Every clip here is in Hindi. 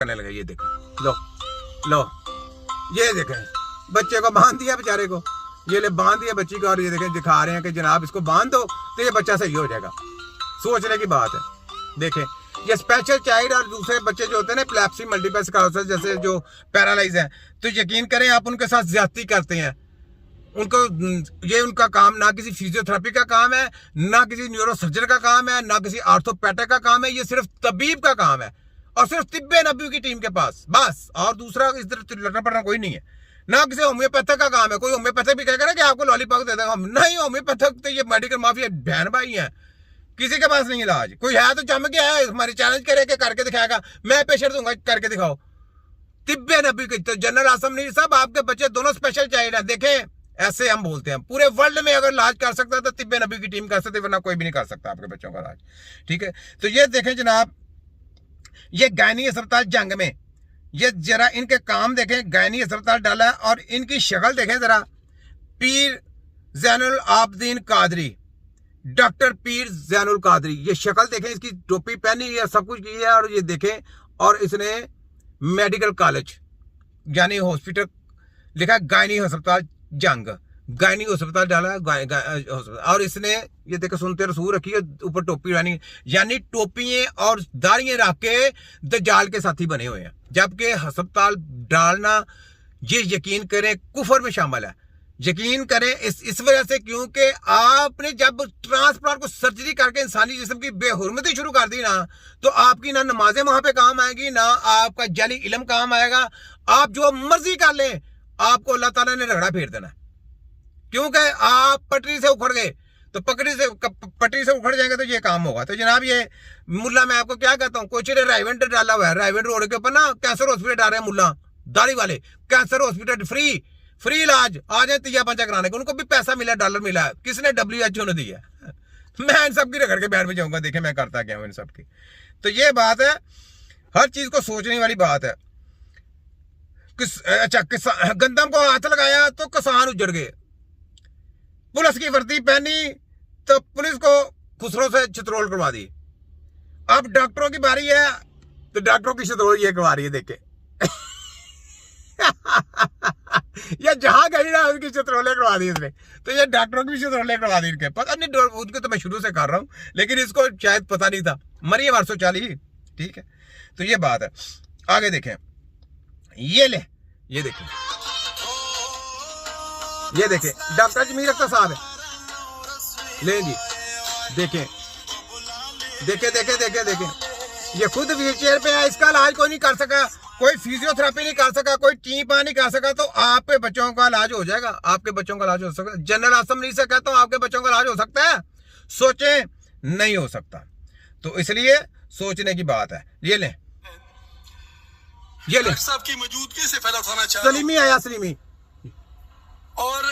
करने लगे। ये देखो, लो लो, ये देखें, बच्चे को बांध दिया बेचारे को, ये ले बांध दिया बच्ची को, और ये देखें दिखा रहे हैं कि जनाब इसको बांध दो तो ये बच्चा सही हो जाएगा। सोचने की बात है। देखें, ये स्पेशल चाइल्ड और दूसरे बच्चे जो होते हैं ना, एपिलेप्सी, मल्टीपल स्क्लेरोसिस जैसे जो पैरालाइज है, तो यकीन करें आप उनके साथ ज्यादती करते हैं। उनको ये उनका काम ना किसी फिजियोथेरेपी का काम है, ना किसी न्यूरोसर्जन का काम है, ना किसी आर्थोपैडिक का काम है। ये सिर्फ तबीब का काम है, और सिर्फ तिब्बे नबी की टीम के पास बस, और दूसरा इस तरह लड़ना पड़ना कोई नहीं है। ना किसी होम्योपैथिक का काम है। कोई होम्योपैथिक भी कहेगा ना कि आपको लॉलीपॉप दे देंगे हम, नहीं, होम्योपैथिक तो ये मेडिकल माफिया बहन भाई है, किसी के पास नहीं इलाज। कोई है तो जम गया है, हमारी चैलेंज करेगा, करके दिखाएगा, मैं पेशेंट दूंगा, करके दिखाओ। तिब्बे नबी के तो जनरल आसम नहीं साहब, आपके बच्चे दोनों स्पेशल चाइल्ड हैं। देखें, ऐसे हम बोलते हैं, पूरे वर्ल्ड में अगर इलाज कर सकता है तो तिब्बे नबी की टीम कर सकती है, वरना कोई भी नहीं कर सकता आपके बच्चों का इलाज। ठीक है, तो ये देखें जनाब, ये गायनी अस्पताल जंग में, ये जरा इनके काम देखें, गायनी अस्पताल डाला है, और इनकी शक्ल देखें जरा, पीर जैनुल आबदीन कादरी, डॉक्टर पीर जैनुल कादरी, ये शक्ल देखें, इसकी टोपी पहनी है, सब कुछ की है, और ये देखें, और इसने मेडिकल कॉलेज यानी हॉस्पिटल लिखा, गायनी अस्पताल जंग, गायनी अस्पताल डाला है, और इसने ये देखो सुनते रसूल रखी है, ऊपर टोपी यानी टोपियां और दाढ़ियां रख के दज्जाल के साथी बने हुए हैं। जबकि अस्पताल डालना, ये यकीन करें, कुफर में शामिल है। यकीन करें इस वजह से, क्योंकि आपने जब ट्रांसप्लांट को सर्जरी करके इंसानी जिस्म की बेहुरमती शुरू कर दी ना, तो आपकी ना नमाजें वहां पे काम आएगी, ना आपका जाली इल्म काम आएगा। आप जो मर्जी कर लें, आपको अल्लाह ताला ने रगड़ा फेर देना, क्योंकि आप पटरी से उखड़ गए, तो पटरी से उखड़ जाएंगे तो ये काम होगा। तो जनाब ये मुल्ला, मैं आपको क्या कहता हूँ, कुछ रायवेंट डाला हुआ है, रायवेंट रोड के ऊपर ना कैंसर हॉस्पिटल डाल रहे हैं मुल्ला दाढ़ी वाले, कैंसर हॉस्पिटल फ्री इलाज, आ जाए तिया पंचा कराने को, उनको भी पैसा मिला, डॉलर मिला, किसने? WHO ने दिया। मैं इन सबकी रगड़ के बैठ में जाऊंगा, देखे मैं करता क्या हूं इन सबकी। तो ये बात है, हर चीज को सोचने वाली बात है। अच्छा, गंदम को हाथ लगाया तो किसान उजड़ गए, पुलिस की वर्दी पहनी तो पुलिस को खुसरों से चित्रोल करवा दी। अब डॉक्टरों की बारी है तो डॉक्टरों की चित्रोल ये करवा रही है, देखे ये जहां गई ना उनकी चित्रोले करवा दी इसने, तो ये डॉक्टरों की भी चित्रोले करवा दी इनके। पता नहीं, उनको तो मैं शुरू से कर रहा हूं, लेकिन इसको शायद पता नहीं था। मरिए 840। ठीक है, तो ये बात है। आगे देखें, ये ले, ये देखें, ये देखें, डॉक्टर जमीर अख्तर साहब है, ले जी, देखें देखें देखें देखें देखें, ये खुद व्हील चेयर पे है, इसका इलाज कोई नहीं कर सका, कोई फिजियोथेरेपी नहीं कर सका, कोई टीपा नहीं कर सका, तो आपके बच्चों का इलाज हो जाएगा, आपके बच्चों का इलाज हो सकता है। जनरल असेंबली से कहता हूं आपके बच्चों का इलाज हो सकता है, सोचें, नहीं हो सकता। तो इसलिए सोचने की बात है। ये ले, ये ले, साहब की मौजूदगी से फायदा उठाना चाह रहा हूं। सलीमी आया, सलीमी। और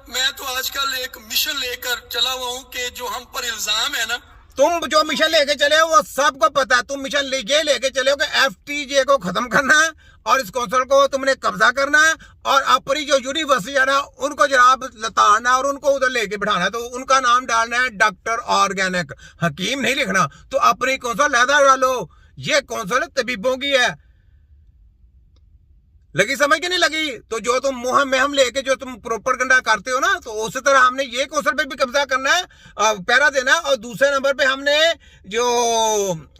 मैं तो आजकल एक मिशन लेकर चला हुआ हूं कि जो हम पर इल्जाम है ना, तुम जो मिशन लेके चले हो वो सबको पता है। तुम मिशन लेके चले हो कि FTJ को खत्म करना है, और इस कौंसिल को तुमने कब्जा करना है, और अपनी जो यूनिवर्सिटी है ना उनको जनाब लताड़ना और उनको उधर लेके बिठाना है। तो उनका नाम डालना है डॉक्टर ऑर्गेनिक, हकीम नहीं लिखना। तो अपनी कौंसिल लहदा डालो, ये कौंसिल तबीबों की है। लगी समझ के नहीं लगी? तो जो तुम मुहम में हम लेके जो तुम प्रोपेगेंडा करते हो ना, तो उसी तरह हमने ये कौंसिल पे भी कब्जा करना है, पैरा देना है। और दूसरे नंबर पे हमने जो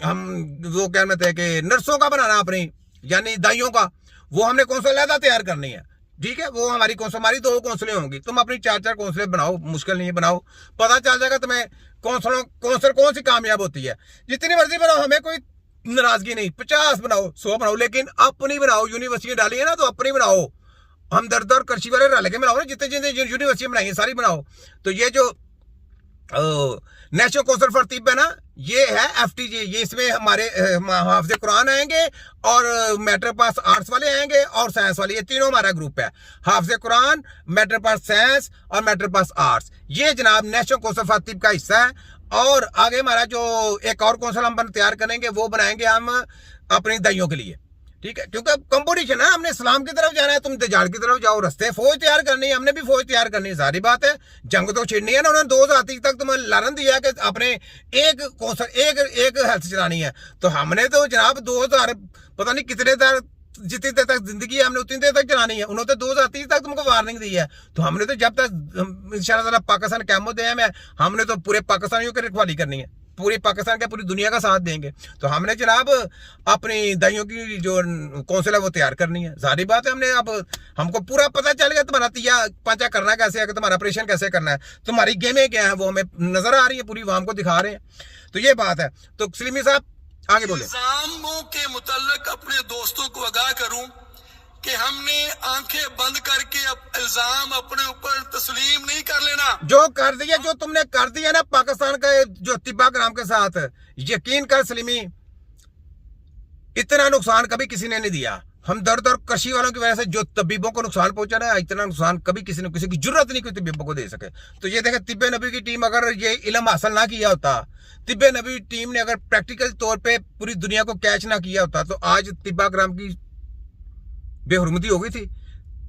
हम वो क्या कहते हैं कि नर्सों का बनाना अपनी, यानी दाइयों का, वो हमने कौंसिल लहदा तैयार करनी है। ठीक है, वो हमारी कौंसिल, हमारी 2 कौंसिलें होंगी। तुम अपनी 4-4 कौंसिलें बनाओ, मुश्किल नहीं है, बनाओ, पता चल जाएगा तुम्हें कौंसिल कौन सी कामयाब होती है। जितनी मर्जी बनाओ, हमें कोई नाराजगी नहीं, 50 बनाओ, 100 बनाओ, लेकिन अपनी बनाओ। यूनिवर्सिटी डाली है ना, तो अपनी बनाओ। हम दर्द और कृषि वाले रल के बनाओ ना, जितने जितने यूनिवर्सिटी बनाई है सारी बनाओ। तो ये जो नेशनल कौंसिल फॉर तिब्ब है ना, ये है FTJ। ये इसमें हमारे हाफिज़ कुरान आएंगे, और मैट्रिक पास आर्ट्स वाले आएंगे, और साइंस वाले, ये तीनों हमारा ग्रुप है। हाफिज़ कुरान, मैट्रिक पास साइंस और मैट्रिक पास आर्ट्स, ये जनाब नेशनल कौंसिल फॉर तिब्ब का हिस्सा है। और आगे हमारा जो एक और कौंसिल हम तैयार करेंगे, वो बनाएंगे हम अपनी दाइयों के लिए। ठीक है, क्योंकि कंपटीशन है, हमने इस्लाम की तरफ जाना है, तुम दज्जाल की तरफ जाओ। रास्ते फौज तैयार करनी है, हमने भी फौज तैयार करनी है, सारी बात है। जंग तो छिड़नी है ना। उन्होंने 2023 तक तुम्हें लारन दिया कि अपने एक कौंसिल, एक हेल्थ चलानी है। तो हमने तो जनाब पता नहीं कितने देर, जितनी देर तक जिंदगी है हमने उतनी देर तक चलानी है। उन्होंने तो 2030 तक तुमको वार्निंग दी है, तो हमने तो जब तक इंशाल्लाह पाकिस्तान क़यामत है में हमने तो पूरे पाकिस्तानियों की रखवाली करनी है, पूरे पाकिस्तान का पूरी दुनिया का साथ देंगे। तो हमने जनाब अपनी दाइयों की जो कौंसिल है वो तैयार करनी है। जाहिर बात है, हमने अब हमको पूरा पता चल गया तुम्हारा तिया पांचा करना कैसे है, तुम्हारा ऑपरेशन कैसे करना है, तुम्हारी गेमें क्या है वो हमें नजर आ रही है, पूरी वाम को दिखा रहे हैं। तो ये बात है। तो सलीमी साहब आगे बोले। इल्जामों के मुतल्लिक अपने दोस्तों को आगाह करूं कि हमने आंखें बंद करके अब इल्जाम अपने ऊपर तस्लीम नहीं कर लेना। जो कर दिया, जो तुमने कर दिया ना पाकिस्तान का जो तिब्बाग्राम के साथ, यकीन कर सलीमी, इतना नुकसान कभी किसी ने नहीं दिया। हम दर्द और कशी वालों की वजह से जो तबीबों को नुकसान पहुंचा ना, इतना नुकसान कभी किसी ने, किसी की जरूरत नहीं कोई तबीबों को दे सके। तो ये देखें, तिब्बे नबी की टीम अगर ये इल्म हासिल ना किया होता, तिब्बे नबी टीम ने अगर प्रैक्टिकल तौर पे पूरी दुनिया को कैच ना किया होता, तो आज तिब्बाग्राम की बेहुरमती हो गई थी,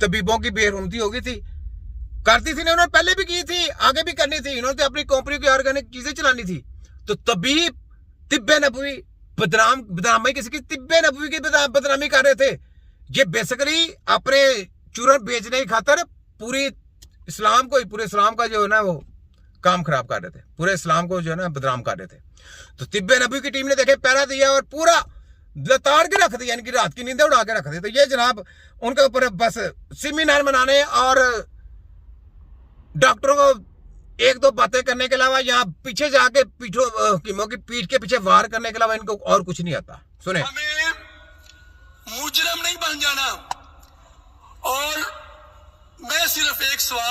तबीबों की बेहुरमती हो गई थी। करती थी ना उन्होंने, पहले भी की थी, आगे भी करनी थी। इन्होंने तो अपनी कंपनी की ऑर्गेनिक चीजें चलानी थी। तो तबीब तिब्बे नबवी बदनामी किसी की, तिब्बे नबवी की बदनामी कर रहे थे। ये बेसिकली अपने चूरन बेचने की खातर पूरे इस्लाम का जो है ना वो काम खराब कर रहे थे, पूरे इस्लाम को जो है ना बदनाम कर रहे थे। तो तिब्बे नबवी की टीम ने देखे पहरा दिया और पूरा लताड़ के रख दिया, इनकी रात की नींदें उड़ा के रख दी। तो ये जनाब उनके ऊपर बस सेमिनार मनाने और डॉक्टरों को एक दो बातें करने के अलावा, यहाँ पीछे जाके हकीमों की पीठ के पीछे वार करने के अलावा इनको और कुछ नहीं आता। सुने, हमें मुजरिम नहीं बन जाना। और मैं सिर्फ एक सवाल